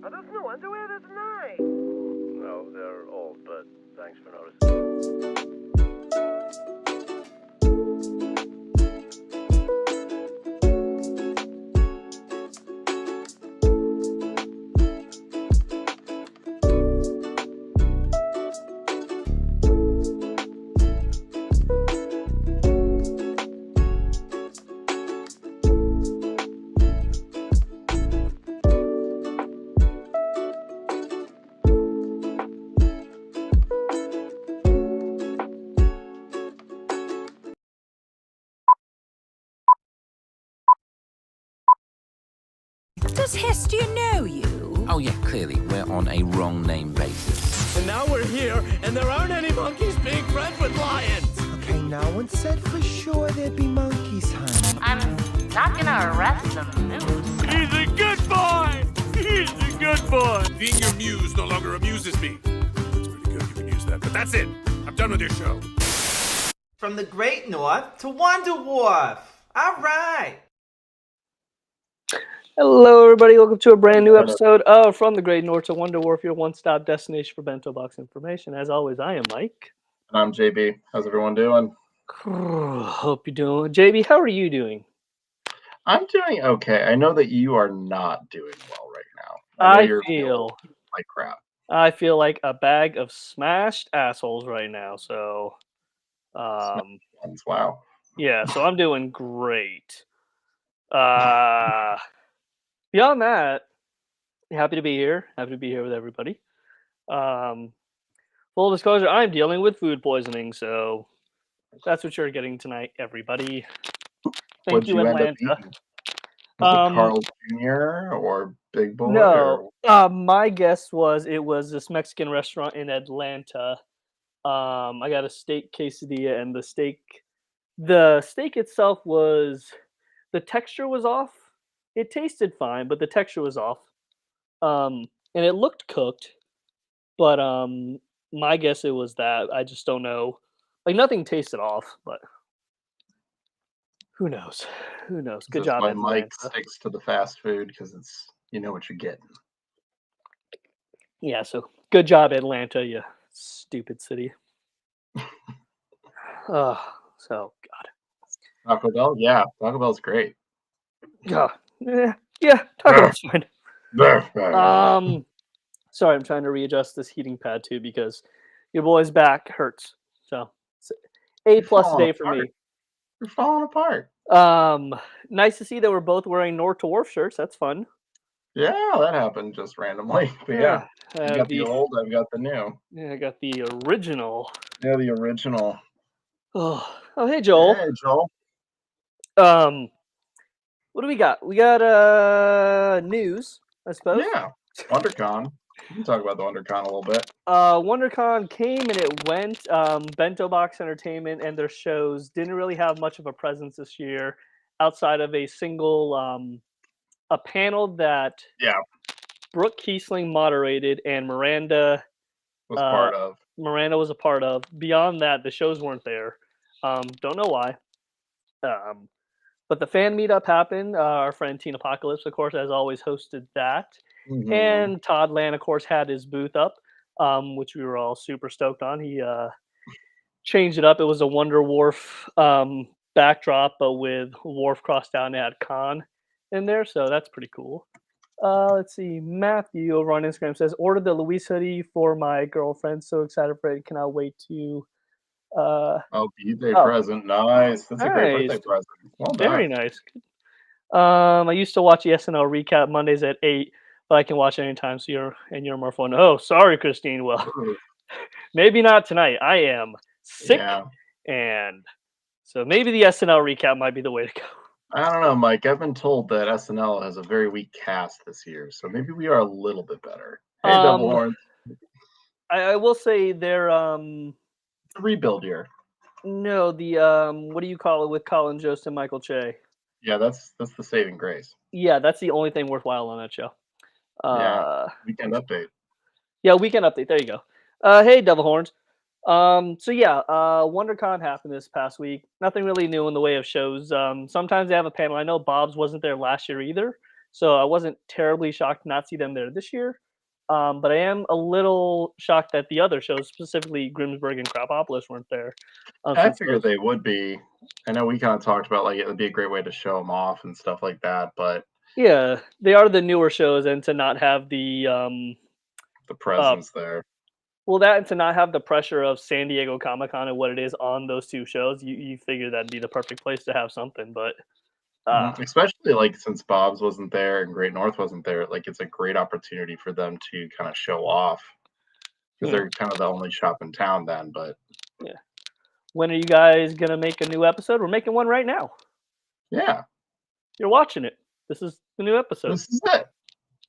Are those new underwear? That's nice. No, they're old, but thanks for noticing. Does Hestia know you? Oh, yeah, clearly. We're on a wrong name basis. And now we're here, and there aren't any monkeys being friends with lions! Okay, no one said for sure there'd be monkeys, honey. I'm not gonna arrest the moose. He's a good boy! He's a good boy! Being your muse no longer amuses me. That's pretty good, you can use that. But that's it. I'm done with your show. From the Great North to Wonder Wharf. All right. Hello, everybody. Welcome to a brand new episode of From the Great North to Wonder Wharf, your one-stop destination for bento box information. As always, I am Mike. I'm JB. How's everyone doing? Hope you're doing. JB, how are you doing? I'm doing okay. I know that you are not doing well right now. I you're feel feeling like crap. I feel like a bag of smashed assholes right now. So, Wow. yeah. So I'm doing great. Beyond that, happy to be here. Happy to be here with everybody. Full disclosure, I'm dealing with food poisoning, so that's what you're getting tonight, everybody. Thank What'd you, end up Atlanta. eating? Was it Carl Jr. or Big Boy? No, or... my guess was it was this Mexican restaurant in Atlanta. I got a steak quesadilla, and the steak itself was, the texture was off. It tasted fine, but the texture was off. And it looked cooked, but my guess it was that. I just don't know. Like, nothing tasted off, but who knows? Who knows? Good job, why Atlanta. Mike sticks to the fast food, because it's, you know what you're getting. Yeah, so good job, Atlanta, you stupid city. So God. Taco Bell? Yeah, Taco Bell's great. Yeah, Taco Bell's fine. Sorry, I'm trying to readjust this heating pad too because your boy's back hurts. So it's A+ day for me. You're falling apart. Nice to see that we're both wearing North to Wharf shirts. That's fun. Yeah, that happened just randomly. But yeah, you got the old, I've got the new. Yeah, I got the original. Yeah, the original. Oh, hey Joel. Hey Joel. What do we got? We got news, I suppose. Yeah, WonderCon. We can talk about the WonderCon a little bit. WonderCon came and it went. Bento Box Entertainment and their shows didn't really have much of a presence this year, outside of a single a panel that Brooke Kiesling moderated and Miranda was part of. Miranda was a part of. Beyond that, the shows weren't there. Don't know why. But the fan meetup happened. Our friend Teen Apocalypse, of course, as always, hosted that. Mm-hmm. And Todd Land, of course, had his booth up, which we were all super stoked on. He changed it up. It was a Wonder Wharf backdrop, but with Wharf crossed out and it had Con in there. So that's pretty cool. Let's see. Matthew over on Instagram says, ordered the Luis hoodie for my girlfriend. So excited for it. Cannot wait to... birthday present. Nice. That's a great birthday present. Well done. Very nice. I used to watch the SNL recap Mondays at 8, but I can watch it anytime. So you're more fun. Oh, sorry, Christine. Well, maybe not tonight. I am sick, and so maybe the SNL recap might be the way to go. I don't know, Mike. I've been told that SNL has a very weak cast this year, so maybe we are a little bit better. Hey, Double Horns. I will say they're rebuild year. No, the what do you call it with Colin Jost and Michael Che? Yeah, that's the saving grace. Yeah, that's the only thing worthwhile on that show. Weekend update. Yeah, weekend update. There you go. Hey, Devil Horns. So yeah, WonderCon happened this past week. Nothing really new in the way of shows. Sometimes they have a panel. I know Bob's wasn't there last year either, So I wasn't terribly shocked to not see them there this year. But I am a little shocked that the other shows, specifically Grimsburg and Krapopolis, weren't there. I Since figured they would be. I know we kind of talked about like it would be a great way to show them off and stuff like that, but yeah, they are the newer shows, and to not have the the uh, presence there. well, that and to not have the pressure of San Diego Comic Con and what it is on those two shows, you figure that'd be the perfect place to have something. But Especially like since Bob's wasn't there and Great North wasn't there, like it's a great opportunity for them to kind of show off because yeah, they're kind of the only shop in town then. But yeah. When are you guys gonna make a new episode? We're making one right now. yeah, You're watching it. This is the new episode. this is it.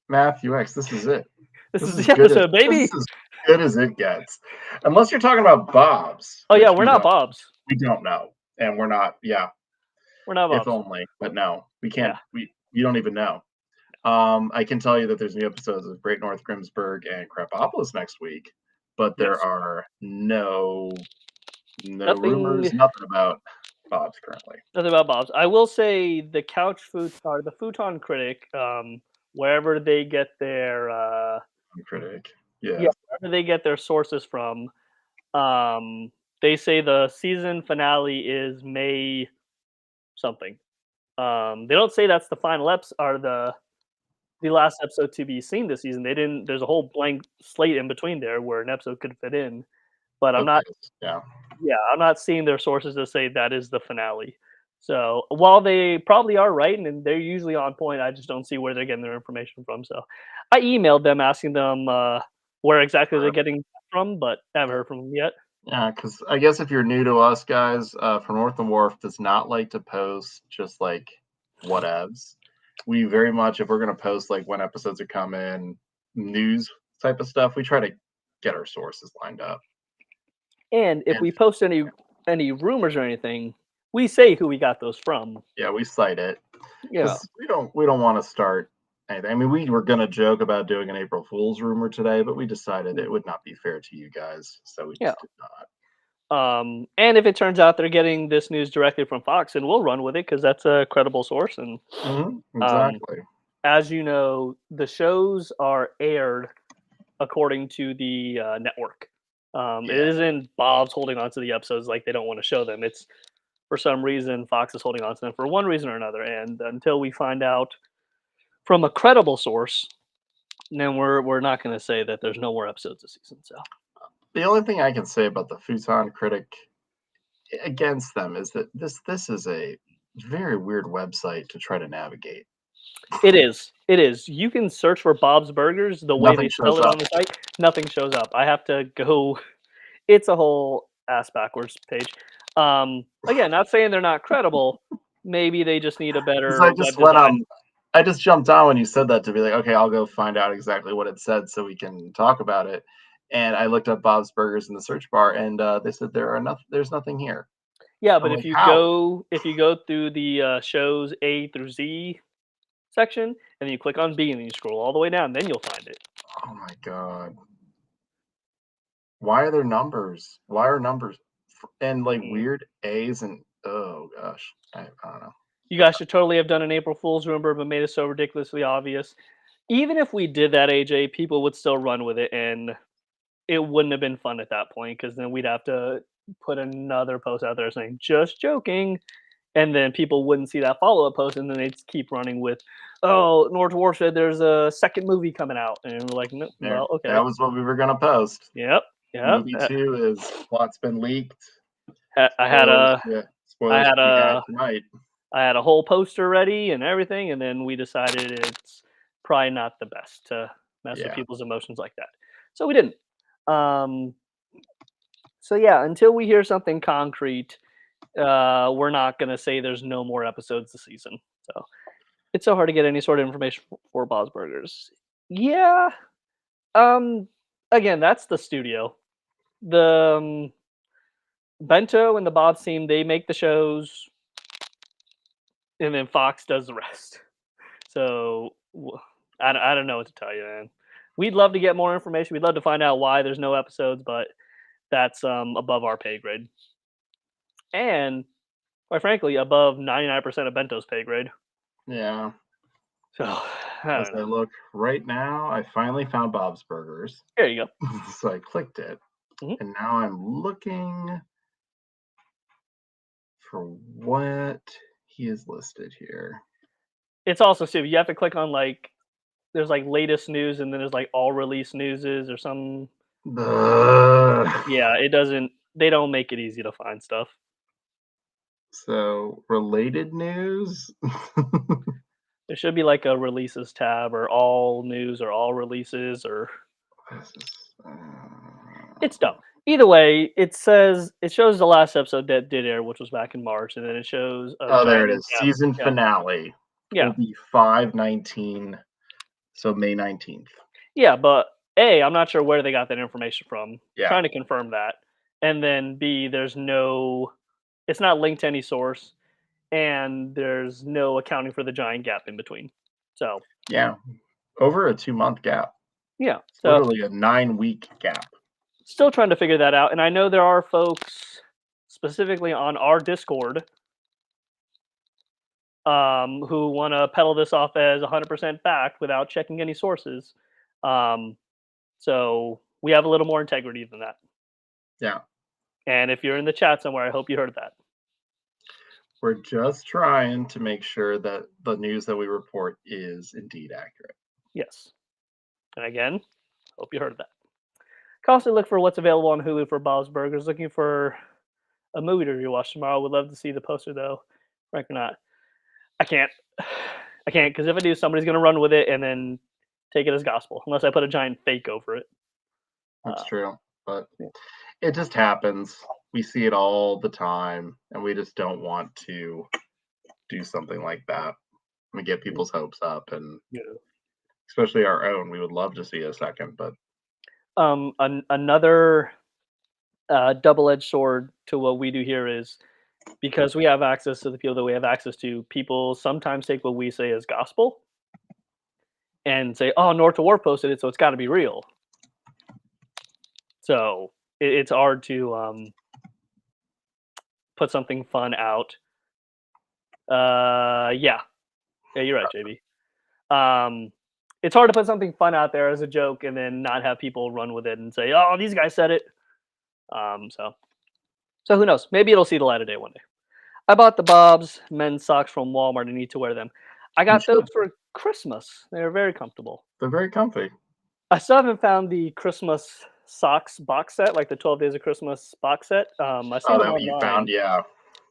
Matthew X, this is it. This is as the good as episode, baby. this is as good as it gets. Unless you're talking about Bob's. Oh yeah, which we're not Bob's. we don't know. And we're not, yeah, We're not if Bob's. only. But no, we can't Yeah. we don't even know. I can tell you that there's new episodes of Great North, Grimsburg, and Krapopolis next week, but there Yes. are no Nothing. rumors, nothing about Bob's currently. Nothing about Bob's. I will say the couch food or the futon critic, wherever they get their Critic, yeah, wherever they get their sources from, they say the season finale is May something. They don't say that's the final episode or the last episode to be seen this season. They didn't. There's a whole blank slate in between there where an episode could fit in, but I'm not. Yeah. Yeah, I'm not seeing their sources to say that is the finale. So while they probably are right and they're usually on point, I just don't see where they're getting their information from. So I emailed them asking them where exactly they're getting from, but I haven't heard from them yet. Yeah, because I guess if you're new to us, guys, from North and Wharf does not like to post just like whatevs. We very much, if we're going to post like when episodes are coming, news type of stuff, we try to get our sources lined up. And if we post any rumors or anything, we say who we got those from. Yeah, we cite it. Yeah. Because we don't want to start anything. I mean, we were going to joke about doing an April Fool's rumor today, but we decided it would not be fair to you guys, so we just did not. And if it turns out they're getting this news directly from Fox, then we'll run with it because that's a credible source. And exactly. As you know, the shows are aired according to the network. It isn't Bob's holding on to the episodes like they don't want to show them. It's for some reason Fox is holding on to them for one reason or another. And until we find out from a credible source, then we're not going to say that there's no more episodes this season. So the only thing I can say about the Futon Critic against them is that this is a very weird website to try to navigate. It is. It is. You can search for Bob's Burgers the way they spell it on the site. Nothing shows up. I have to go. It's a whole ass backwards page. Again, not saying they're not credible. Maybe they just need a better. I just jumped on when you said that to be like, okay, I'll go find out exactly what it said so we can talk about it. And I looked up Bob's Burgers in the search bar, and they said there's nothing here. Yeah, but if you go through the shows A through Z section, and then you click on B, and then you scroll all the way down, then you'll find it. Oh my god! Why are there numbers? Why are numbers and like weird A's and oh gosh, I don't know. You guys should totally have done an April Fool's rumor, but made it so ridiculously obvious. Even if we did that, AJ, people would still run with it, and it wouldn't have been fun at that point because then we'd have to put another post out there saying "just joking," and then people wouldn't see that follow-up post, and then they'd keep running with, "Oh, North Wharf said there's a second movie coming out," and we're like, "No, well, okay." That was what we were gonna post. Yep. Movie 2 is plot's been leaked. I had a whole poster ready and everything, and then we decided it's probably not the best to mess with people's emotions like that, so we didn't. So yeah, until we hear something concrete, we're not gonna say there's no more episodes this season. So it's so hard to get any sort of information for Bob's Burgers. Yeah. Again, that's the studio. The Bento and the Bob's team, they make the shows, and then Fox does the rest. So I don't know what to tell you, man. We'd love to get more information. We'd love to find out why there's no episodes, but that's above our pay grade. And quite frankly, above 99% of Bento's pay grade. Yeah. So I As don't I know. look right now, I finally found Bob's Burgers. There you go. So I clicked it. Mhm. And now I'm looking for what he is listed here. It's also stupid. You have to click on like there's like latest news and then there's like all release newses or some. Ugh. Yeah, it doesn't. They don't make it easy to find stuff. So related news. There should be like a releases tab or all news or all releases or This is, it's dumb. Either way, it shows the last episode that did air, which was back in March, and then it shows a oh, there giant it is. gap. Season Yeah, finale yeah, will be 5/19, so May 19th. yeah. But A, I'm not sure where they got that information from. Yeah. Trying to confirm that, and then B, it's not linked to any source, and there's no accounting for the giant gap in between. So Yeah. Over a 2-month gap. yeah, It's so literally a 9-week gap. still trying to figure that out. And I know there are folks specifically on our Discord who want to peddle this off as 100% fact without checking any sources. So we have a little more integrity than that. Yeah. And if you're in the chat somewhere, I hope you heard that. We're just trying to make sure that the news that we report is indeed accurate. Yes. And again, hope you heard that. Constantly look for what's available on Hulu for Bob's Burgers. Looking for a movie to rewatch tomorrow. Would love to see the poster though. Frank or not. I can't. I can't because if I do, somebody's gonna run with it and then take it as gospel. Unless I put a giant fake over it. That's true. But yeah. it just happens. We see it all the time, and we just don't want to do something like that. We get people's hopes up, and Yeah. especially our own. We would love to see a second, but Another double-edged sword to what we do here is because we have access to the people that we have access to. People sometimes take what we say as gospel and say, "Oh, North to War posted it, so it's got to be real." So it's hard to put something fun out. Yeah, you're right, JB. It's hard to put something fun out there as a joke and then not have people run with it and say, "Oh, these guys said it." So who knows? Maybe it'll see the light of day one day. I bought the Bob's men's socks from Walmart. I need to wear them. I got those for Christmas. They're very comfortable. They're very comfy. I still haven't found the Christmas socks box set, like the 12 Days of Christmas box set. I saw them that you online. found, yeah.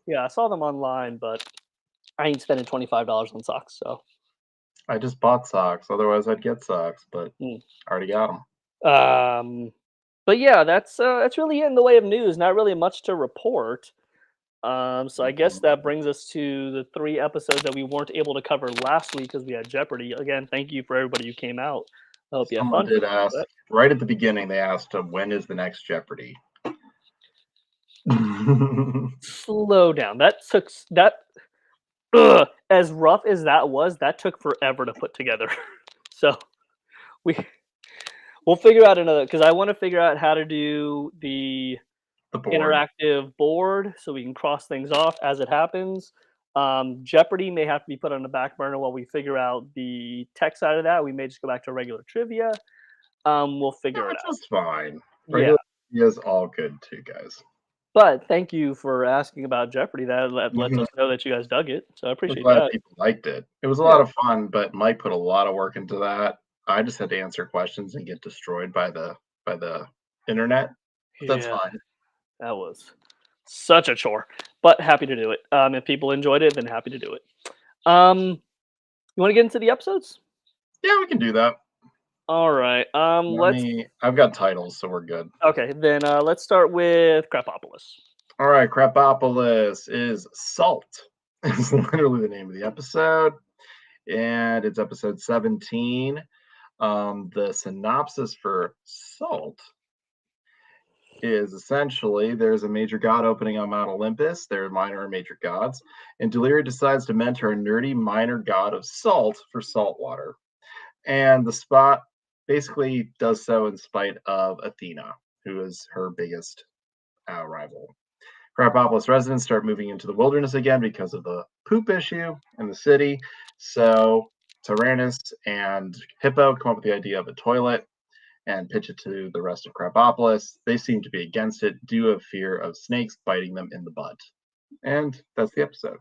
Yeah, I saw them online, but I ain't spending $25 on socks. So I just bought socks. Otherwise, I'd get socks, but I already got them. But yeah, that's really it in the way of news. Not really much to report. So I guess that brings us to the 3 episodes that we weren't able to cover last week because we had Jeopardy. Again, thank you for everybody who came out. I hope you had Someone fun. did ask right at the beginning. They asked, "When is the next Jeopardy?" Slow down. That took as rough as that was. That took forever to put together. So we'll figure out another because I want to figure out how to do the board. interactive board so we can cross things off as it happens. Jeopardy may have to be put on the back burner while we figure out the tech side of that. We may just go back to regular trivia. We'll figure it out. That's fine. Yeah. Regular trivia is all good too, guys. But thank you for asking about Jeopardy. That lets us know that you guys dug it. So I appreciate that. People liked it. It was a lot of fun, but Mike put a lot of work into that. I just had to answer questions and get destroyed by the internet. But that's fine. That was such a chore, but happy to do it. If people enjoyed it, then happy to do it. You want to get into the episodes? Yeah, we can do that. All right. I've got titles, so we're good. Okay, then let's start with Crapopolis. All right, Crapopolis is Salt. It's literally the name of the episode, and it's episode 17. The synopsis for Salt is essentially there's a major god opening on Mount Olympus. There are minor and major gods, and Deliria decides to mentor a nerdy minor god of salt for salt water. And the spot basically does so in spite of Athena, who is her biggest rival. Crapopolis residents start moving into the wilderness again because of the poop issue in the city. So Tyrannus and Hippo come up with the idea of a toilet and pitch it to the rest of Crapopolis. They seem to be against it due to fear of snakes biting them in the butt. And that's the episode.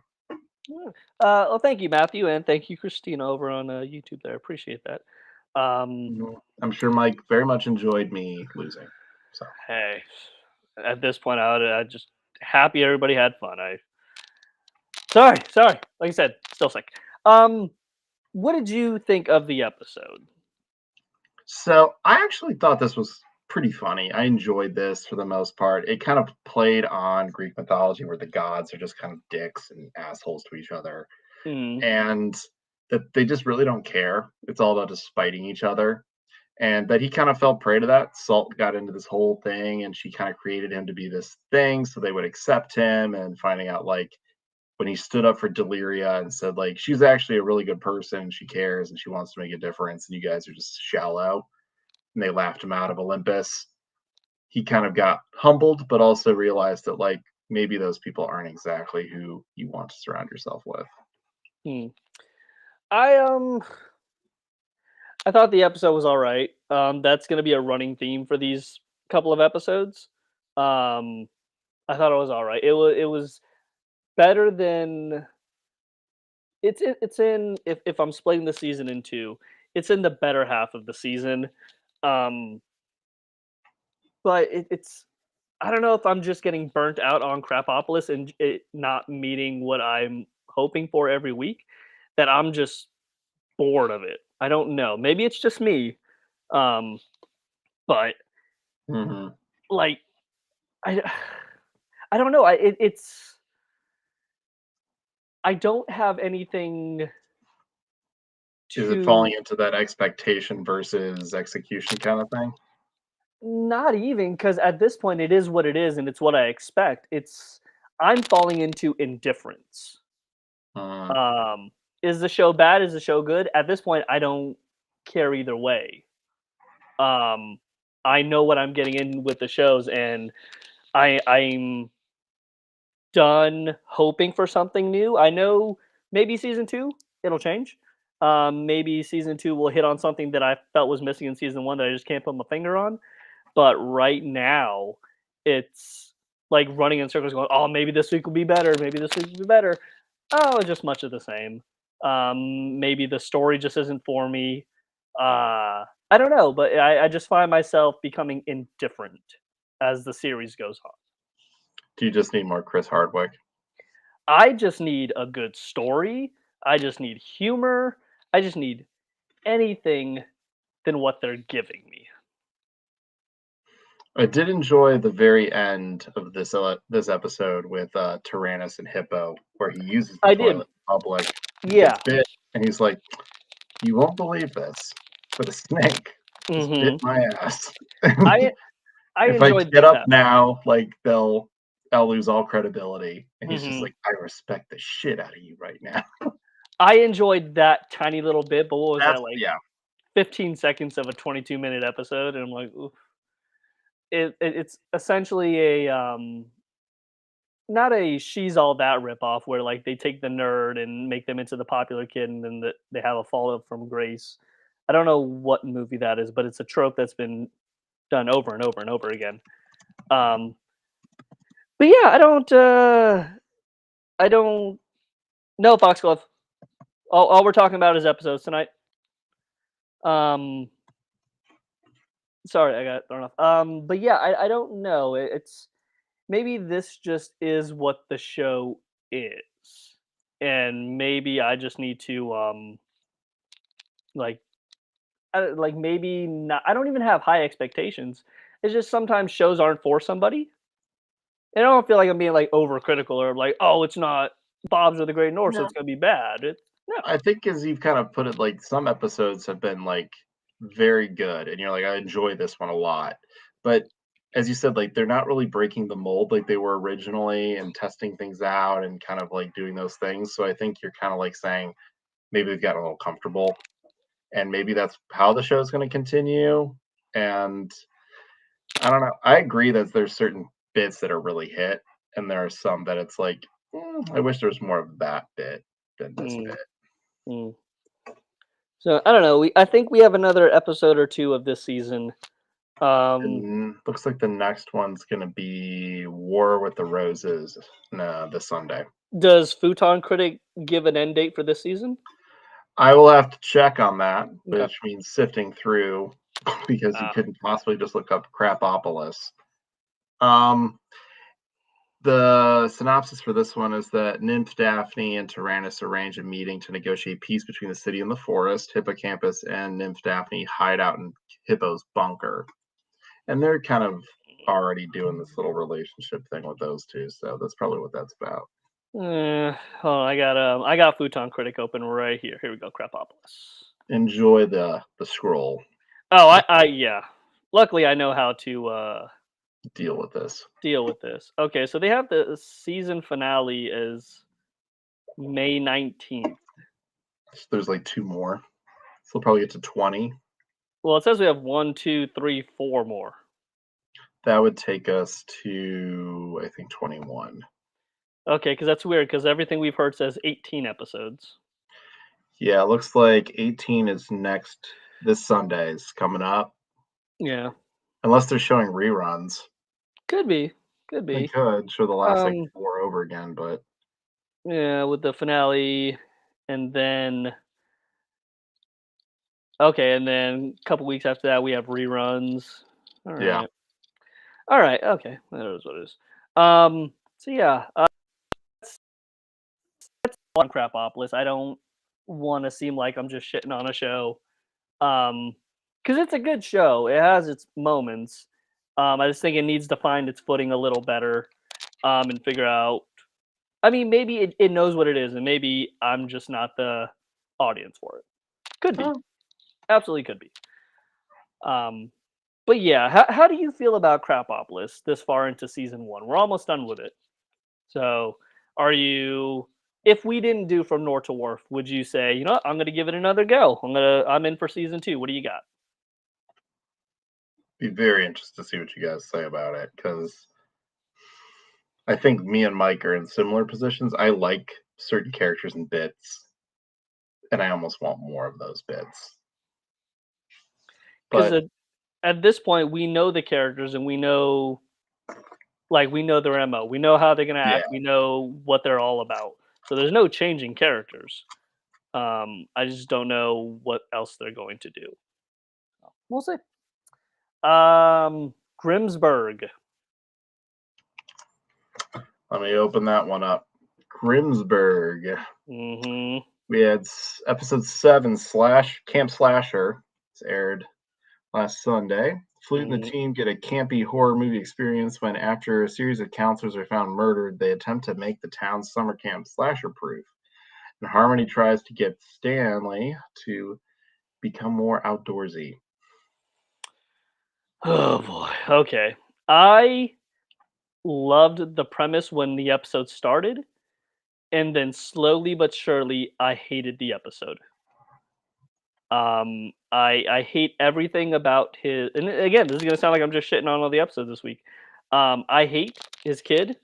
Well, thank you, Matthew, and thank you, Christina, over on YouTube there. Appreciate that. I'm sure Mike very much enjoyed me losing. So Hey, at this point, I just happy everybody had fun. Sorry. Like I said, still sick. What did you think of the episode? So I actually thought this was pretty funny. I enjoyed this for the most part. It kind of played on Greek mythology where the gods are just kind of dicks and assholes to each other. And that they just really don't care. It's all about just fighting each other. And that he kind of fell prey to that. Salt got into this whole thing and she kind of created him to be this thing so they would accept him, and finding out like when he stood up for Deliria and said like she's actually a really good person, she cares and she wants to make a difference, and you guys are just shallow, and they laughed him out of Olympus. He kind of got humbled, but also realized that like maybe those people aren't exactly who you want to surround yourself with. I thought the episode was all right. That's going to be a running theme for these couple of episodes. I thought it was all right. It was better than it's in if I'm splitting the season in two, it's in the better half of the season. Um, but it's I don't know if I'm just getting burnt out on Crapopolis and it not meeting what I'm hoping for every week, that I'm just bored of it. I don't know. Maybe it's just me. Um, but like I I don't know. It's I don't have anything Is it falling to into that expectation versus execution kind of thing? not even because at this point it is what it is and it's what I expect. I'm falling into indifference. Um, is the show bad? Is the show good? At this point, I don't care either way. I know what I'm getting in with the shows, and I'm done hoping for something new. I know maybe season two it'll change. Maybe season two will hit on something that I felt was missing in season one that I just can't put my finger on. But right now, it's like running in circles, going, "Oh, maybe this week will be better. Maybe this week will be better." Oh, just much of the same. Maybe the story just isn't for me. I don't know, but I just find myself becoming indifferent as the series goes on. Do you just need more Chris Hardwick? I just need a good story. I just need humor. I just need anything than what they're giving me. I did enjoy the very end of this episode with Tyrannus and Hippo, where he uses the I did. toilet in public. Yeah. Gets bit, and he's like, "You won't believe this, but a snake just bit my ass. I If I enjoyed get up that. now, like I'll lose all credibility." And he's just Mhm. like, "I respect the shit out of you right now." I enjoyed that tiny little bit, but what was that like? Yeah. 15 seconds of a 22-minute episode, and I'm like, oof. It's essentially not a She's All That ripoff where like they take the nerd and make them into the popular kid, and then they have a follow up from Grace. I don't know what movie that is, but it's a trope that's been done over and over and over again. But yeah, I don't know, Foxglove. All we're talking about is episodes tonight. Sorry, I got thrown off. But yeah, I don't know. It's maybe this just is what the show is, and maybe I just need to like like maybe not. I don't even have high expectations. It's just sometimes shows aren't for somebody. And I don't feel like I'm being like overcritical or like, oh, it's not Bob's or the Great North, so No. it's gonna be bad. No. I think as you've kind of put it, like some episodes have been like very good, and you're like, I enjoy this one a lot. But as you said, like they're not really breaking the mold like they were originally and testing things out and kind of like doing those things. So I think you're kind of like saying maybe they've gotten a little comfortable, and maybe that's how the show's going to continue. And I don't know. I agree that there's certain bits that are really hit, and there are some that it's like, I wish there was more of that bit than this bit. So I don't know. I think we have another episode or two of this season. And looks like the next one's gonna be War with the Roses. No, this Sunday. Does Futon Critic give an end date for this season? I will have to check on that, Okay. which means sifting through because you couldn't possibly just look up Crapopolis. The synopsis for this one is that Nymph Daphne and Tyrannus arrange a meeting to negotiate peace between the city and the forest. Hippocampus and Nymph Daphne hide out in Hippo's bunker. And they're kind of already doing this little relationship thing with those two, so that's probably what that's about. Oh, I got Futon Critic open right here. Here we go, Crapopolis. Enjoy the scroll. Oh, yeah. Luckily, I know how to deal with this. Okay, so they have the season finale is May 19th. So there's like 2 more. So we'll probably get to 20. Well, it says we have 1, 2, 3, 4 more. That would take us to, I think, 21. Okay, because that's weird, because everything we've heard says 18 episodes. Yeah, it looks like 18 is this Sunday's coming up. Yeah. Unless they're showing reruns. Could be. They could show the last 4 over again, but yeah, with the finale, and then a couple weeks after that we have reruns. All right. Yeah. All right. Okay, that is what it is. So yeah, that's on Crapopolis. I don't want to seem like I'm just shitting on a show, because it's a good show. It has its moments. I just think it needs to find its footing a little better, and figure out. I mean, maybe it knows what it is, and maybe I'm just not the audience for it. Could be. Absolutely could be. But yeah, how do you feel about Crapopolis this far into season 1? We're almost done with it. So, if we didn't do From North to Wharf, would you say, you know what, I'm going to give it another go. I'm in for season 2. What do you got? be very interested to see what you guys say about it, because I think me and Mike are in similar positions. I like certain characters and bits, and I almost want more of those bits. Because at this point, we know the characters and we know their MO. We know how they're going to act. We know what they're all about. So there's no changing characters. I just don't know what else they're going to do. We'll see. Grimsburg. Let me open that one up. Grimsburg. Mm-hmm. We had episode 7, Camp Slasher. It's aired last Sunday. Flute and the team get a campy horror movie experience when, after a series of counselors are found murdered, they attempt to make the town's summer camp slasher-proof. And Harmony tries to get Stanley to become more outdoorsy. Oh boy. Okay. I loved the premise when the episode started, and then slowly but surely I hated the episode. I hate everything about his, and again, this is gonna sound like I'm just shitting on all the episodes this week. I hate his kid.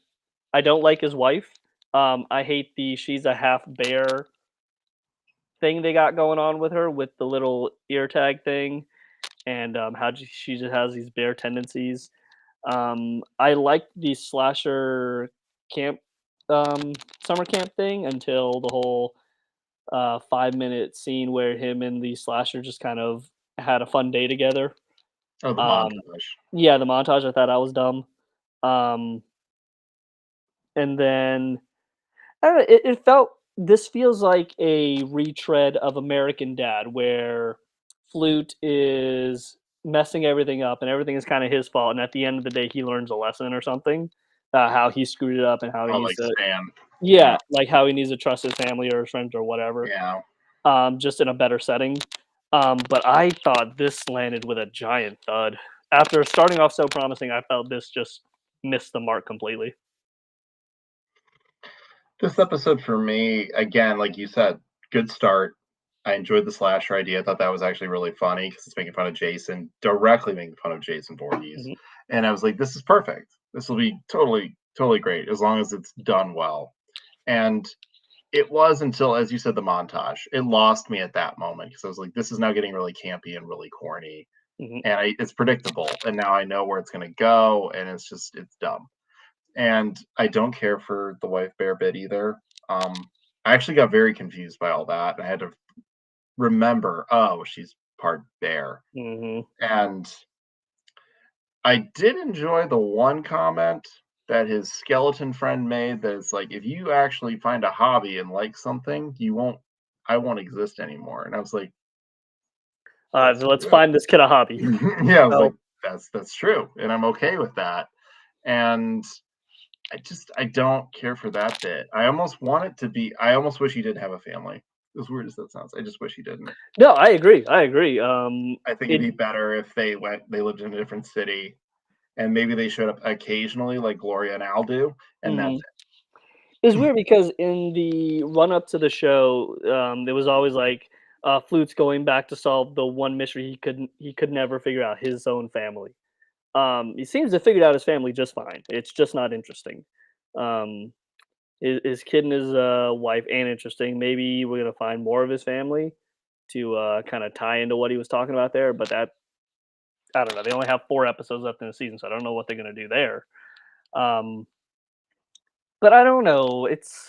I don't like his wife. I hate the she's a half bear thing they got going on with her with the little ear tag thing, and how she just has these bear tendencies. I liked the slasher camp, summer camp thing until the whole 5-minute scene where him and the slasher just kind of had a fun day together. Oh, the montage. Yeah, the montage. I thought that was dumb. And then I don't know, it felt, this feels like a retread of American Dad, where Flute is messing everything up and everything is kind of his fault, and at the end of the day he learns a lesson or something, how he screwed it up and how he needs to like how he needs to trust his family or his friends or whatever. Just in a better setting. But I thought this landed with a giant thud. After starting off so promising, I felt this just missed the mark completely. This episode for me, again, like you said, good start. I enjoyed the slasher idea. I thought that was actually really funny because it's making fun of Jason, directly making fun of Jason Voorhees. And I was like, this is perfect. This will be totally great as long as it's done well. And It was until, as you said, the montage. It lost me at that moment because I was like, "This is now getting really campy and really corny, Mhm. and it's predictable." And now I know where it's going to go, and it's dumb. And I don't care for the wife bear bit either. I actually got very confused by all that, and I had to remember, oh, she's part bear. Mhm. And I did enjoy the one comment that his skeleton friend made that it's like, if you actually find a hobby and like something, I won't exist anymore. And I was like, that's So let's true. find this kid a hobby. Yeah, I was So like, that's true. And I'm okay with that. And I don't care for that bit. I almost want it to be, I almost wish he didn't have a family. As weird as that sounds, I just wish he didn't. no, I agree. I agree. I think it'd It be better if they lived in a different city and maybe they showed up occasionally like Gloria and Al do, and that's mhm. It's weird because in the run up to the show, there was always like Flute's going back to solve the one mystery he could never figure out, his own family. He seems to have figured out his family just fine. It's just not interesting. Um, his kid and his wife ain't interesting. Maybe we're gonna find more of his family to kind of tie into what he was talking about there. But that I don't know. They only have 4 episodes left in the season, so I don't know what they're gonna do there. Um, but I don't know. It's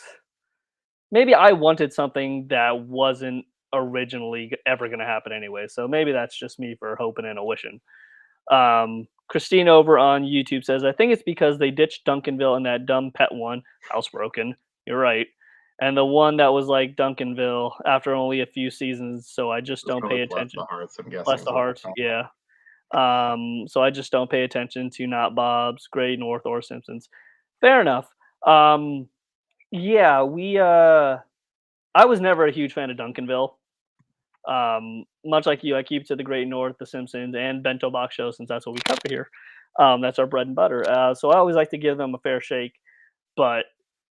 maybe I wanted something that wasn't originally ever gonna happen anyway. So maybe that's just me for hoping and a wishing. Christine over on YouTube says, I think it's because they ditched Duncanville in that dumb pet one, Housebroken. You're right. And the one that was like Duncanville after only a few seasons, so I just It's don't probably pay Bless the attention. Hearts, I'm guessing Bless is the what they're hearts, calling it. yeah. So I just don't pay attention to not Bob's, Great North, or Simpsons. Fair enough. Um, yeah, we I was never a huge fan of Duncanville. Much like you, I keep to the Great North, The Simpsons, and Bento Box Show since that's what we cover here. That's our bread and butter. So I always like to give them a fair shake. But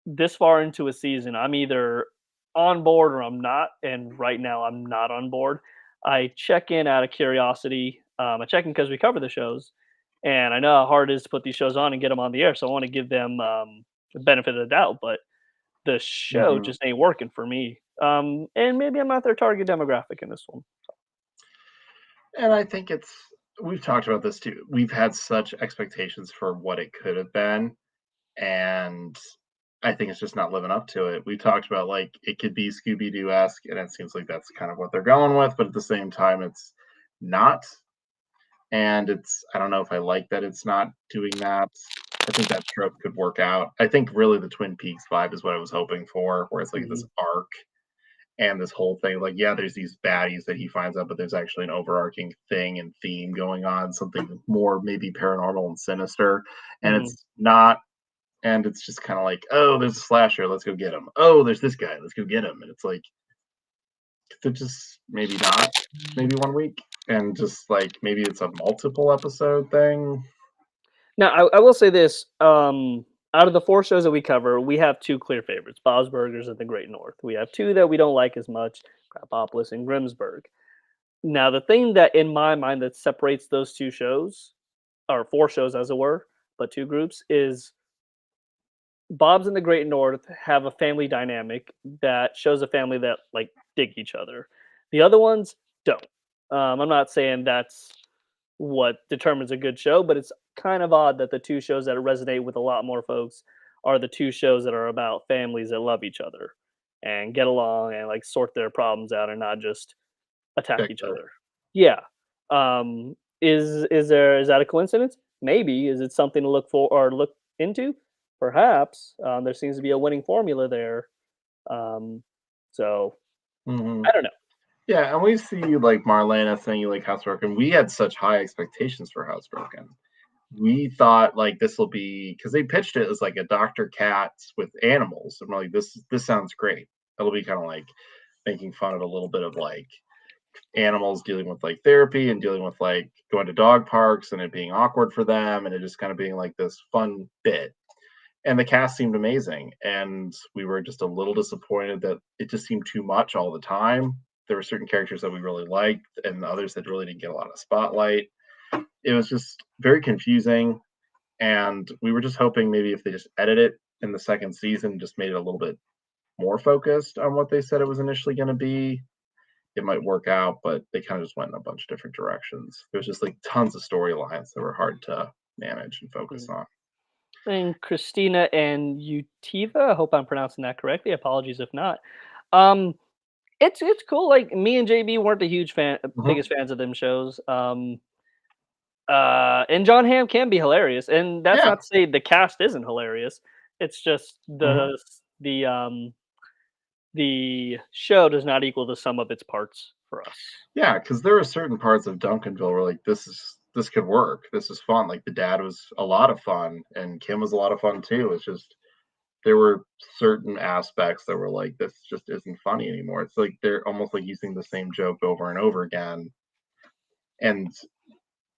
this far into a season, I'm either on board or I'm not. And right now, I'm not on board. I check in out of curiosity. I check in because we cover the shows, and I know how hard it is to put these shows on and get them on the air. So I want to give them the benefit of the doubt. But the show Mhm. just ain't working for me. And maybe I'm not their target demographic in this one. And I think we've talked about this too. We've had such expectations for what it could have been, and I think it's just not living up to it. We talked about like it could be Scooby Doo esque, and it seems like that's kind of what they're going with, but at the same time, it's not. And I don't know if I like that it's not doing that. I think that trope could work out. I think really the Twin Peaks vibe is what I was hoping for, where it's like this Mhm. arc and this whole thing. Like, yeah, there's these baddies that he finds out, but there's actually an overarching thing and theme going on, something more maybe paranormal and sinister. And Mhm. it's not, and it's just kind of like, oh, there's a slasher, let's go get him. Oh, there's this guy, let's go get him. And it's like, they're just maybe not, maybe one week, and just like maybe it's a multiple episode thing. Now, I will say this: out of the 4 shows that we cover, we have 2 clear favorites: Bob's Burgers and The Great North. We have 2 that we don't like as much: Crapopolis and Grimsburg. Now, the thing that in my mind that separates those 2 shows, or 4 shows as it were, but 2 groups, is Bob's and The Great North have a family dynamic that shows a family that like dig each other. The other ones don't. I'm not saying that's what determines a good show, but it's kind of odd that the 2 shows that resonate with a lot more folks are the 2 shows that are about families that love each other and get along and like sort their problems out and not just attack each Bicker. other. Yeah. Is that a coincidence? Maybe. Is it something to look for or look into? Perhaps. There seems to be a winning formula there. Um, so Hmm. I don't know. Yeah, and we see like Marlena saying you like Housebroken. We had such high expectations for Housebroken. We thought like this will be because they pitched it as like a Dr. Katz with animals. And we're like, this sounds great. It'll be kind of like making fun of a little bit of like animals dealing with like therapy and dealing with like going to dog parks and it being awkward for them and it just kind of being like this fun bit. And the cast seemed amazing. And we were just a little disappointed that it just seemed too much all the time. There were certain characters that we really liked and others that really didn't get a lot of spotlight. It was just very confusing. And we were just hoping maybe if they just edit it in the second season, just made it a little bit more focused on what they said it was initially going to be, it might work out, but they kind of just went in a bunch of different directions. There's just like tons of storylines that were hard to manage and focus on. And Christina and Utiva, I hope I'm pronouncing that correctly. Apologies if not. Um, it's cool. Like me and JB weren't the biggest fans of them shows. And John Hamm can be hilarious, and that's Yeah. not to say the cast isn't hilarious. It's just the show does not equal the sum of its parts for us. Yeah, because there are certain parts of Duncanville where like this could work. This is fun. Like the dad was a lot of fun, and Kim was a lot of fun too. It's just there were certain aspects that were like this just isn't funny anymore. It's like they're almost like using the same joke over and over again. And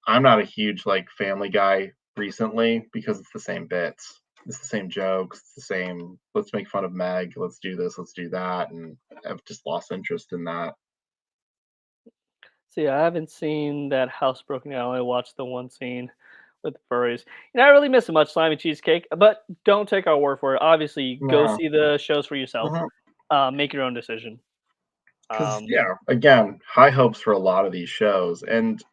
I'm not a huge like Family Guy recently because it's the same bits. It's the same jokes. It's the same. Let's make fun of Meg. Let's do this. Let's do that. And I've just lost interest in that. So yeah, I haven't seen that house broken down. I only watched the one scene with the furries. I really miss much slimy cheesecake, but don't take our word for it. Obviously, go No. see the shows for yourself. Make your own decision. Because again, high hopes for a lot of these shows, and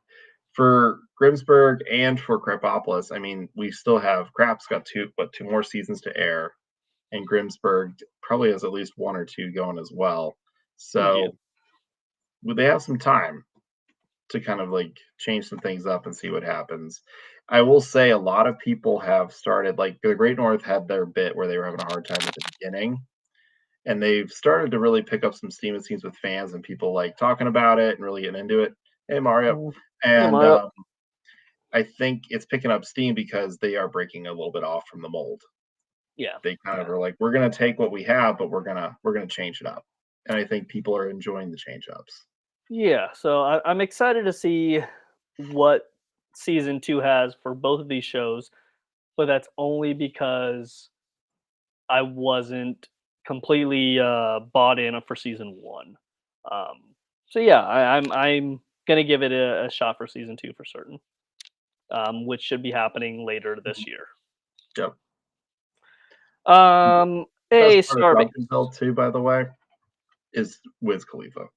for Grimsburg and for Crapopolis. I mean, we still have Crap's got two more seasons to air, and Grimsburg probably has at least one or two going as well. So they have some time to kind of like change some things up and see what happens. I will say a lot of people have started like the Great North had their bit where they were having a hard time at the beginning, and they've started to really pick up some steam, it seems, with fans and people like talking about it and really getting into it. Hey Mario. And I think it's picking up steam because they are breaking a little bit off from the mold. Yeah. They kind of are like, we're gonna take what we have, but we're gonna change it up. And I think people are enjoying the change ups. Yeah, so I'm excited to see what season 2 has for both of these shows, but that's only because I wasn't completely bought in for season 1. So yeah, I'm gonna give it a shot for season 2 for certain, which should be happening later this year. Yep. Hey, Best part of Starbase. Duncanville too, by the way, is Wiz Khalifa.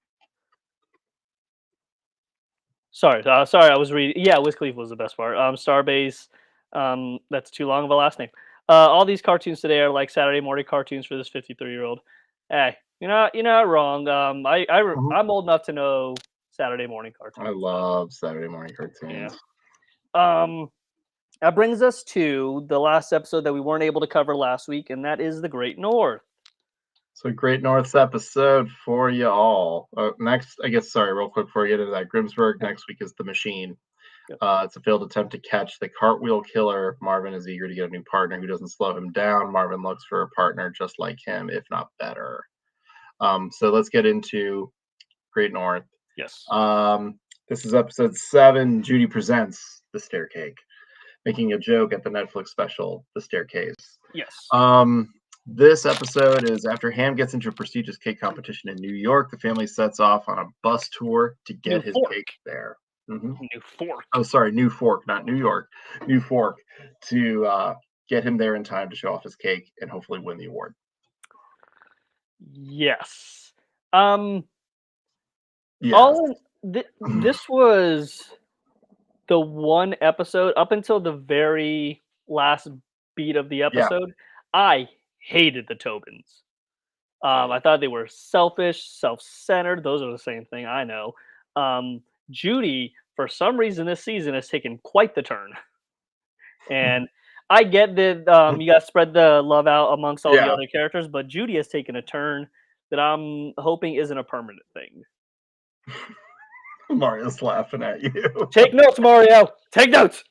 Sorry, I was reading. Yeah, Wiz Khalifa was the best part. Starbase, that's too long of a last name. All these cartoons today are like Saturday morning cartoons for this 53-year-old. Hey, you're not wrong. I'm old enough to know Saturday morning cartoons. I love Saturday morning cartoons. Yeah. That brings us to the last episode that we weren't able to cover last week, and that is the Great North. So Great North's episode for you all. Next, I guess, sorry, real quick before we get into that, Grimsburg next week is The Machine. It's a failed attempt to catch the cartwheel killer. Marvin is eager to get a new partner who doesn't slow him down. Marvin looks for a partner just like him, if not better. So let's get into Great North. Yes. This is episode 7. Judy presents The Staircake, making a joke at the Netflix special, The Staircase. Yes. This episode is after Ham gets into a prestigious cake competition in New York. The family sets off on a bus tour to get his cake there. New Fork. Oh, sorry, New Fork, not New York. New Fork, to get him there in time to show off his cake and hopefully win the award. Yes. Yeah. This was the one episode up until the very last beat of the episode. I hated the Tobins. I thought they were selfish, self-centered. Those are the same thing, I know. Judy, for some reason this season, has taken quite the turn. And I get that you got to spread the love out amongst all the other characters, but Judy has taken a turn that I'm hoping isn't a permanent thing. Mario's laughing at you. Take notes, Mario. Take notes.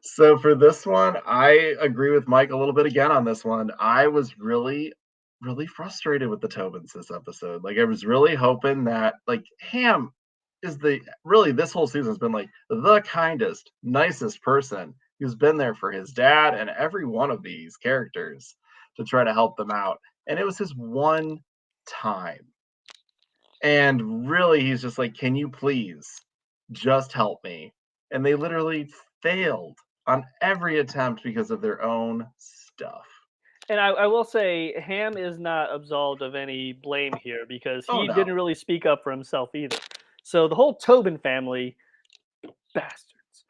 So for this one, I agree with Mike a little bit again on this one. I was really, really frustrated with the Tobins this episode. Like I was really hoping that like Ham is this whole season has been like the kindest, nicest person who's been there for his dad and every one of these characters to try to help them out. And it was his one time. And really he's just like, can you please just help me? And they literally failed on every attempt because of their own stuff. And I will say, Ham is not absolved of any blame here because Oh he no. didn't really speak up for himself either. So the whole Tobin family, bastards.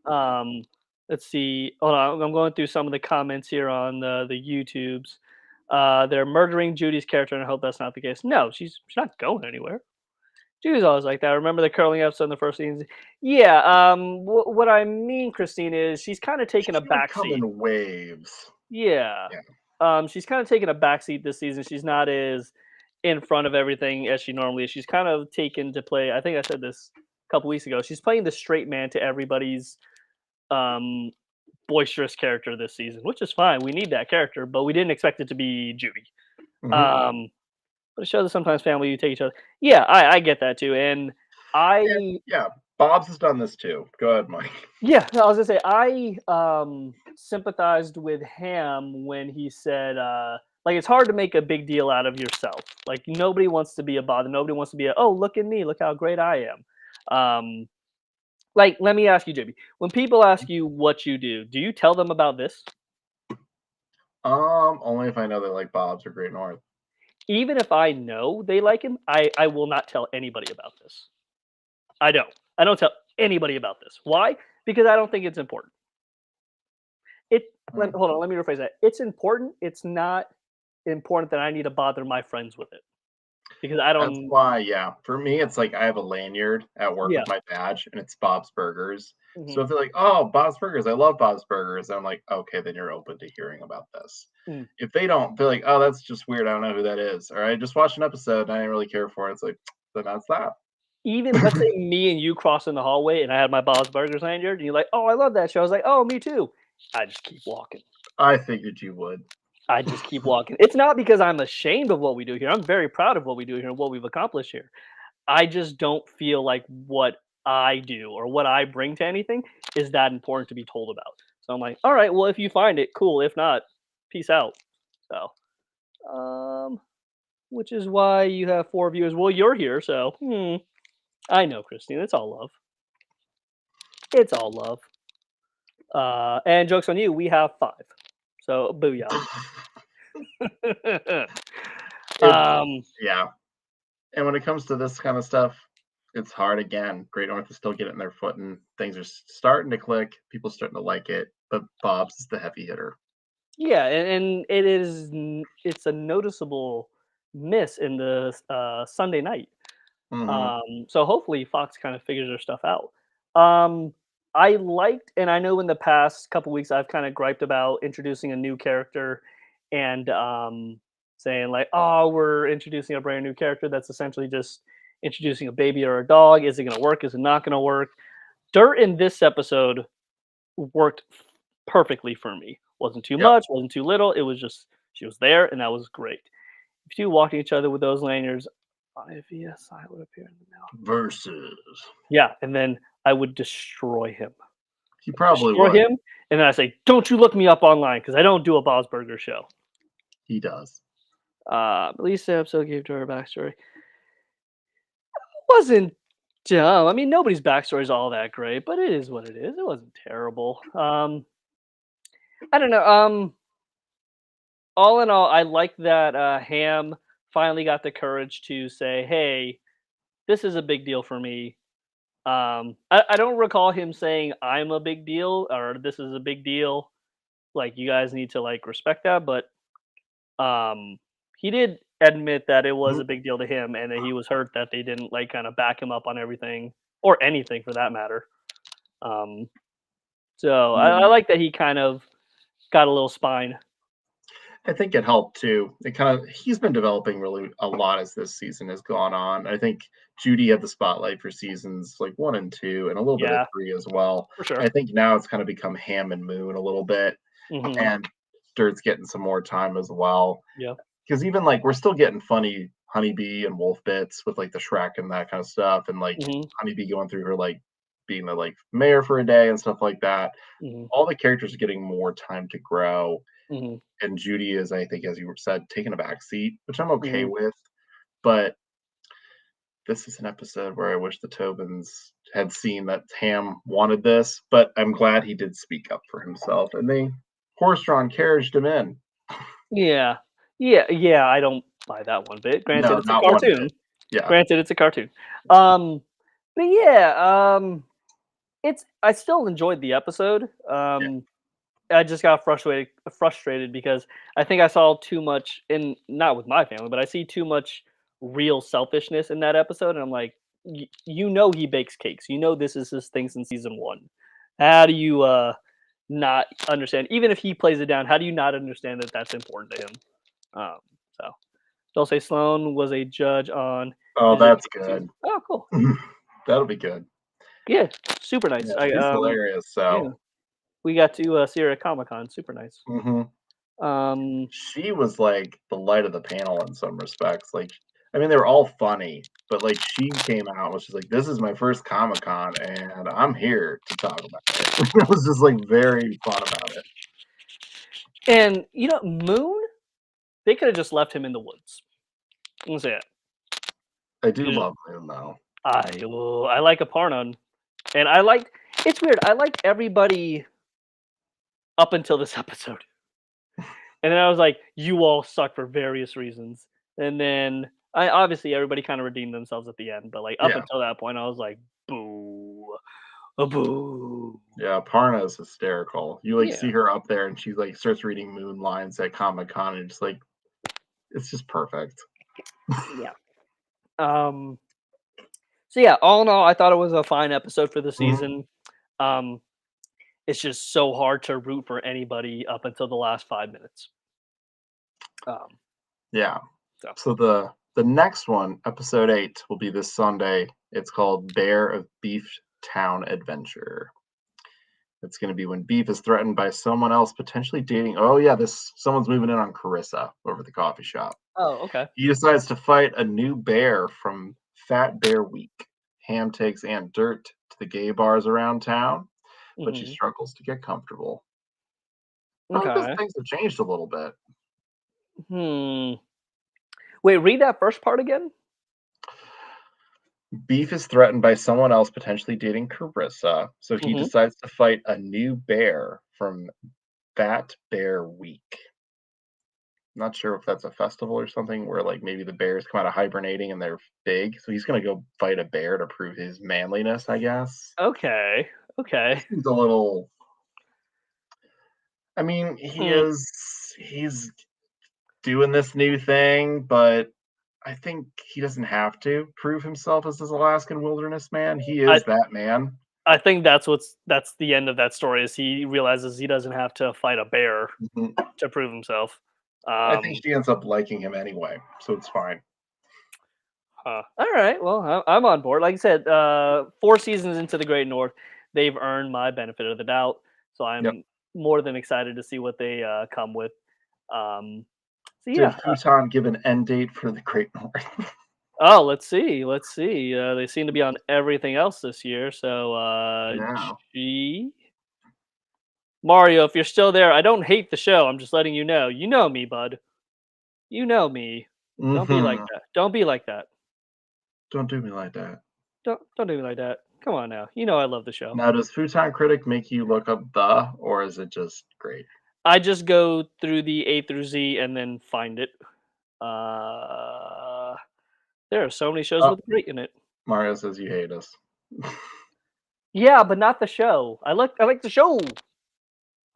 Um, let's see. Hold on, I'm going through some of the comments here on the YouTubes. They're murdering Judy's character, and I hope that's not the case. No, she's not going anywhere. Judy's always like that. Remember the curling episode in the first season? Yeah. What I mean, Christine, is she's kind of taking a She would come backseat. in waves. Yeah. Yeah. She's kind of taking a backseat this season. She's not as in front of everything as she normally is. She's kind of taken to play. I think I said this a couple weeks ago. She's playing the straight man to everybody's um, boisterous character this season, which is fine. We need that character, but we didn't expect it to be Judy. Mhm. But it shows that sometimes family you take each other. Yeah, I get that too, and I Yeah, Bob's has done this too. Go ahead, Mike. yeah, no, I was gonna say I sympathized with Ham when he said like it's hard to make a big deal out of yourself. Like nobody wants to be a bother. Nobody wants to be a oh look at me, look how great I am. Like let me ask you, JB. When people ask you what you do you tell them about this? Only if I know they like Bob's or Great North. Even if I know they like him, I will not tell anybody about this. I don't. I don't tell anybody about this. Why? Because I don't think it's important. Hold on, let me rephrase that. It's important. It's not important that I need to bother my friends with it. Because I That's don't why, yeah. For me, it's like I have a lanyard at work yeah. with my badge, and it's Bob's Burgers. So Mhm. if they're like, "Oh, Bob's Burgers, I love Bob's Burgers," I'm like, "Okay, then you're open to hearing about this." Mm. If they don't, they're like, "Oh, that's just weird. I don't know who that is," or "I just watched an episode and I didn't really care for it." It's like, then that's that. Even let's say me and you cross in the hallway and I had my Bob's Burgers lanyard and you're like, "Oh, I love that show." I was like, "Oh, me too." I just keep walking. I figured you would. I just keep walking. It's not because I'm ashamed of what we do here. I'm very proud of what we do here and what we've accomplished here. I just don't feel like what I do or what I bring to anything is that important to be told about. So I'm like, all right, well, if you find it, cool. If not, peace out. So, which is why you have 4 viewers. Well, you're here, so I know, Christine. It's all love. It's all love. And jokes on you, we have 5. So booyah. Yeah. And when it comes to this kind of stuff, it's hard again. Great North is still getting their foot and things are starting to click. People starting to like it, but Bob's is the heavy hitter. Yeah, and it's a noticeable miss in the Sunday night. So hopefully Fox kind of figures their stuff out. Um, I liked, and I know in the past couple weeks I've kind of griped about introducing a new character and saying like, "Oh, we're introducing a brand new character." That's essentially just introducing a baby or a dog. Is it going to work? Is it not going to work? Dirt in this episode worked perfectly for me. Wasn't too Yep. much, wasn't too little. It was just she was there, and that was great. If you walked each other with those lanyards, IVSI would appear in the mail. Versus. Yeah, and then I would destroy him. He probably Destroy would. him, and then I say, "Don't you look me up online because I don't do a Bob's Burger show." He does. At least the episode gave her a backstory. Wasn't dumb. I mean, nobody's backstory is all that great, but it is what it is. It wasn't terrible. I don't know. All in all, I like that Ham finally got the courage to say, "Hey, this is a big deal for me." I don't recall him saying, "I'm a big deal" or "This is a big deal." Like you guys need to like respect that, but he did admit that it was a big deal to him and that he was hurt that they didn't like kind of back him up on everything or anything for that matter. Um, so I like that he kind of got a little spine. I think it helped too. He's been developing really a lot as this season has gone on. I think Judy had the spotlight for seasons like 1 and 2 and a little bit Yeah, of 3 as well. for sure. I think now it's kind of become Ham and Moon a little bit, Mhm. and Dirt's getting some more time as well. Yeah. Because even like we're still getting funny Honeybee and Wolf bits with like the Shrek and that kind of stuff, and like Mhm. Honeybee going through her like being the like mayor for a day and stuff like that. Mhm. All the characters are getting more time to grow. Mhm. And Judy is, I think, as you said, taking a back seat, which I'm okay Mhm. with. But this is an episode where I wish the Tobins had seen that Ham wanted this, but I'm glad he did speak up for himself, and they horse-drawn carriaged him in. Yeah. Yeah, I don't buy that one bit. Granted, No, it's a not one cartoon. bit. Yeah. Granted, it's a cartoon. But yeah, I still enjoyed the episode. Yeah. I just got frustrated because I think I saw too much in not with my family, but I see too much real selfishness in that episode, and I'm like, you know, he bakes cakes. You know, this is his thing since season one. How do you not understand? Even if he plays it down, how do you not understand that that's important to him? So Dulce Sloan was a judge on. Oh, Is It that's Take Two. good. Oh, cool. That'll be good. Yeah, super nice. Yeah, she's hilarious. Yeah, So we got to see her at Comic Con. Super nice. mhm. Um, She was like the light of the panel in some respects. Like, I mean, they were all funny, but like she came out and was just like, "This is my first Comic Con, and I'm here to talk about it." It was just like very fun about it. and you know, Moon, they could have just left him in the woods. I'm gonna say it. I do You know, love Moon though. I like Aparnon, and I like. It's weird. I like everybody up until this episode, and then I was like, you all suck for various reasons, and then I obviously everybody kind of redeemed themselves at the end, but like up Yeah, until that point, I was like, boo, a boo. yeah. Parna is hysterical. You like Yeah, see her up there, and she like starts reading Moon lines at Comic Con, and it's just perfect. yeah. Um. So yeah, all in all, I thought it was a fine episode for the Mhm. season. Um, it's just so hard to root for anybody up until the last 5 minutes. Um, Yeah. so So the next one, episode 8, will be this Sunday. It's called Bear of Beef Town Adventure. It's going to be when Beef is threatened by someone else potentially dating. Oh yeah, this someone's moving in on Carissa over the coffee shop. oh, okay. He decides to fight a new bear from Fat Bear Week. Ham takes Aunt Dirt to the gay bars around town, but she Hmm. struggles to get comfortable. Oh, because Okay. things have changed a little bit. Hmm. Wait, read that first part again. Beef is threatened by someone else potentially dating Carissa, so he Hmm. decides to fight a new bear from Fat Bear Week. Not sure if that's a festival or something where like maybe the bears come out of hibernating and they're big. So he's gonna go fight a bear to prove his manliness, I guess. Okay. Okay. Seems a little. I mean, Hmm. he's doing this new thing, but I think he doesn't have to prove himself as this Alaskan wilderness man. He I is that man. I think that's the end of that story. Is he realizes he doesn't have to fight a bear Mhm. to prove himself. I think Um. she ends up liking him anyway, so it's fine. Huh. All right. Well, I'm on board. Like I said, 4 seasons into the Great North, they've earned my benefit of the doubt. So Yep. I'm more than excited to see what they come with. Um, so Did yeah. Futon give an end date for the Great North? Oh, let's see. Let's see. They seem to be on everything else this year. So Yeah. G Mario, if you're still there, I don't hate the show. I'm just letting you know. You know me, bud. You know me. Don't be like Mhm. that. Don't be like that. Don't do me like that. Don't do me like that. Come on now. You know I love the show. Now, does Futon Critic make you look up or is it just great? I just go through the A through Z and then find it. Uh, there are so many shows Oh, with great in it. Mario says you hate us. Yeah, but not the show. I like the show.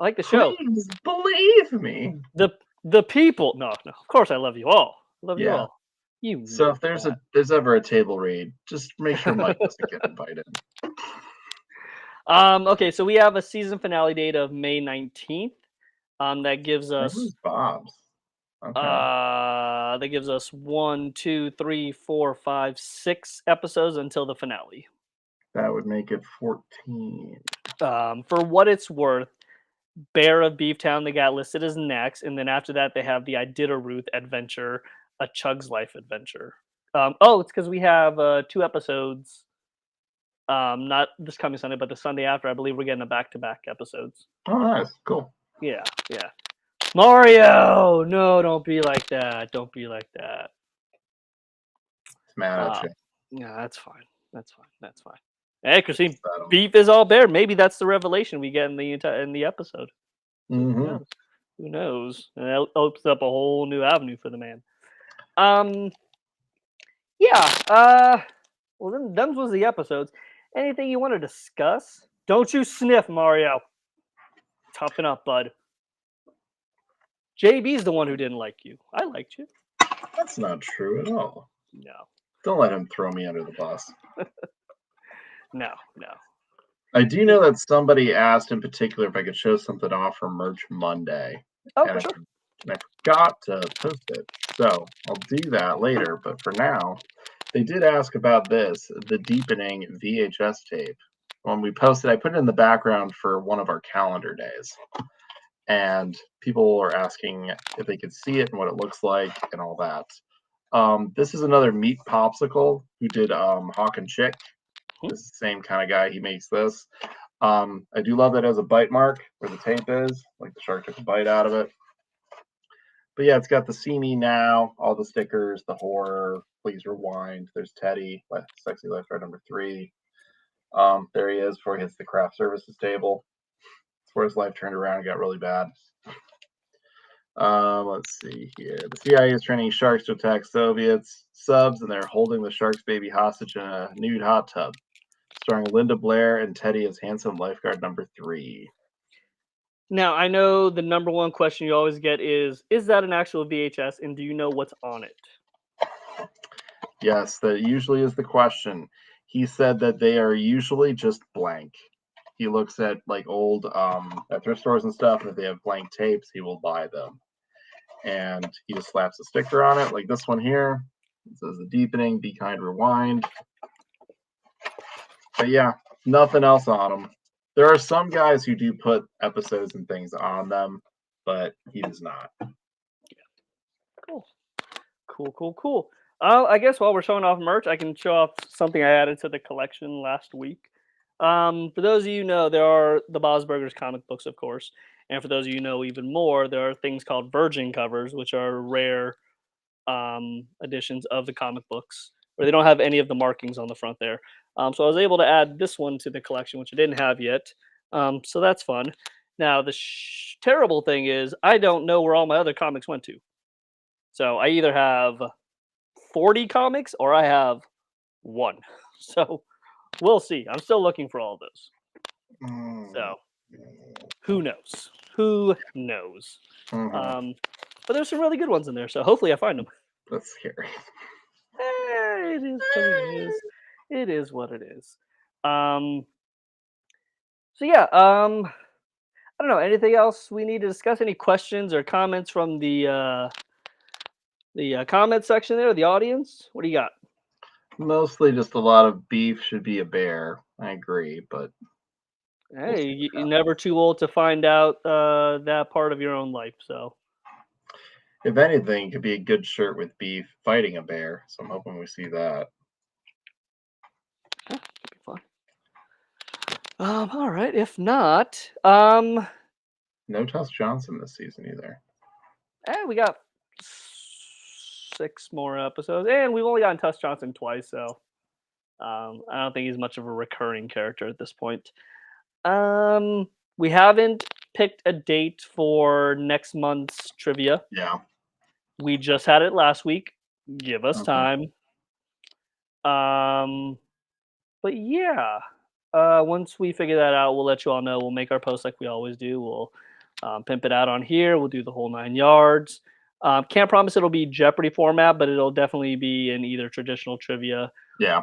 I like the show. Please believe me. The the people. No, no. Of course I love you all. Love you Yeah. all. You So know if there's that. there's ever a table read, just make sure Mike doesn't get invited. Okay, so we have a season finale date of May 19th. That gives And us who's Bob's? Okay. that gives us 1, 2, 3, 4, 5, 6 episodes until the finale. That would make it 14. For what it's worth, Bear of Beeftown they got listed as next, and then after that they have the Iditarod adventure, a Chug's Life adventure. Oh, it's because we have 2 episodes. Not this coming Sunday, but the Sunday after. I believe we're getting a back-to-back episodes. Oh, nice. Cool. Yeah, yeah. Mario, no, don't be like that. Don't be like that. It's mad at Uh, you. yeah, that's fine. That's fine. That's fine. Hey, Christine, Settle. beef is all bear. Maybe that's the revelation we get in the episode. So who Mm-hmm. knows? Who knows? And that opens up a whole new avenue for the man. Yeah. Well, then them was the episodes. Anything you want to discuss? Don't you sniff, Mario. Toughen up, bud. JB's the one who didn't like you. I liked you. That's not true at all. No. Don't let him throw me under the bus. No. I do know that somebody asked in particular if I could show something off for Merch Monday. Oh, and for sure. I forgot to post it. So I'll do that later. But for now, they did ask about this, the Deepening VHS tape. When we posted, I put it in the background for one of our calendar days. And people were asking if they could see it and what it looks like and all that. This is another Meat Popsicle who did Hawk and Chick. This is the same kind of guy. He makes this. I do love that it has a bite mark where the tape is, like the shark took a bite out of it. But yeah, it's got the See Me Now, all the stickers, the horror, Please Rewind. There's Teddy, Sexy Lifeguard number 3. There he is before he hits the craft services table. It's where his life turned around and got really bad. Let's see here. The CIA is training sharks to attack Soviets subs, and they're holding the shark's baby hostage in a nude hot tub. Starring Linda Blair and Teddy as handsome lifeguard number 3. Now, I know the number one question you always get is that an actual VHS, and do you know what's on it? Yes, that usually is the question. He said that they are usually just blank. He looks at like old at thrift stores and stuff, and if they have blank tapes, he will buy them. And he just slaps a sticker on it, like this one here. It says The Deepening, Be Kind, Rewind. But yeah, nothing else on them. There are some guys who do put episodes and things on them, but he does not. Cool. I guess while we're showing off merch, I can show off something I added to the collection last week. For those of you who know, there are the Bosburgers comic books, of course. And for those of you who know even more, there are things called virgin covers, which are rare editions of the comic books, where they don't have any of the markings on the front there. So I was able to add this one to the collection, which I didn't have yet. So that's fun. Now, the terrible thing is I don't know where all my other comics went to. So I either have 40 comics or I have 1. So we'll see. I'm still looking for all of those. So who knows? Who knows? But there's some really good ones in there. So hopefully I find them. That's scary. It is what it is. It is what it is. So yeah, I don't know. Anything else we need to discuss? Any questions or comments from the comment section there, the audience? What do you got? Mostly just a lot of beef should be a bear. I agree, but hey, you're never too old to find out that part of your own life. So if anything, it could be a good shirt with beef fighting a bear. So I'm hoping we see that. yeah, could be fun. All right. If not, no Tuss Johnson this season either. We got 6 more episodes, and we've only gotten Tuss Johnson twice, so I don't think he's much of a recurring character at this point. We haven't picked a date for next month's trivia. Yeah. We just had it last week. Give us time. But yeah, once we figure that out, we'll let you all know. We'll make our post like we always do. We'll pimp it out on here. We'll do the whole 9 yards. Can't promise it'll be Jeopardy format, but it'll definitely be in either traditional trivia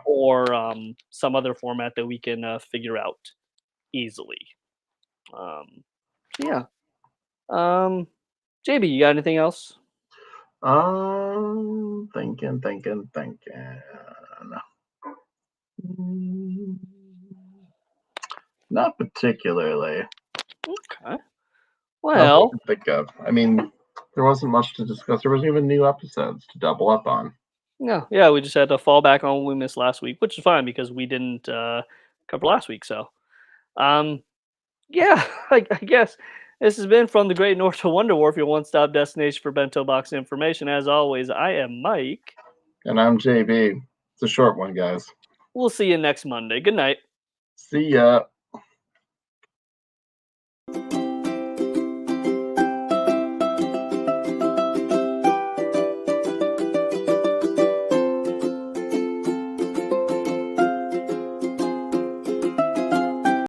or some other format that we can figure out easily. Yeah. JB, you got anything else? Thinking. Not particularly. Okay. Well, think of. I mean, there wasn't much to discuss. There wasn't even new episodes to double up on. No, yeah, we just had to fall back on what we missed last week, which is fine because we didn't cover last week. So, yeah, I guess this has been From the Great North to Wonder Wharf, your one-stop destination for bento box information. As always, I am Mike. And I'm JB. It's a short one, guys. We'll see you next Monday. Good night. See ya.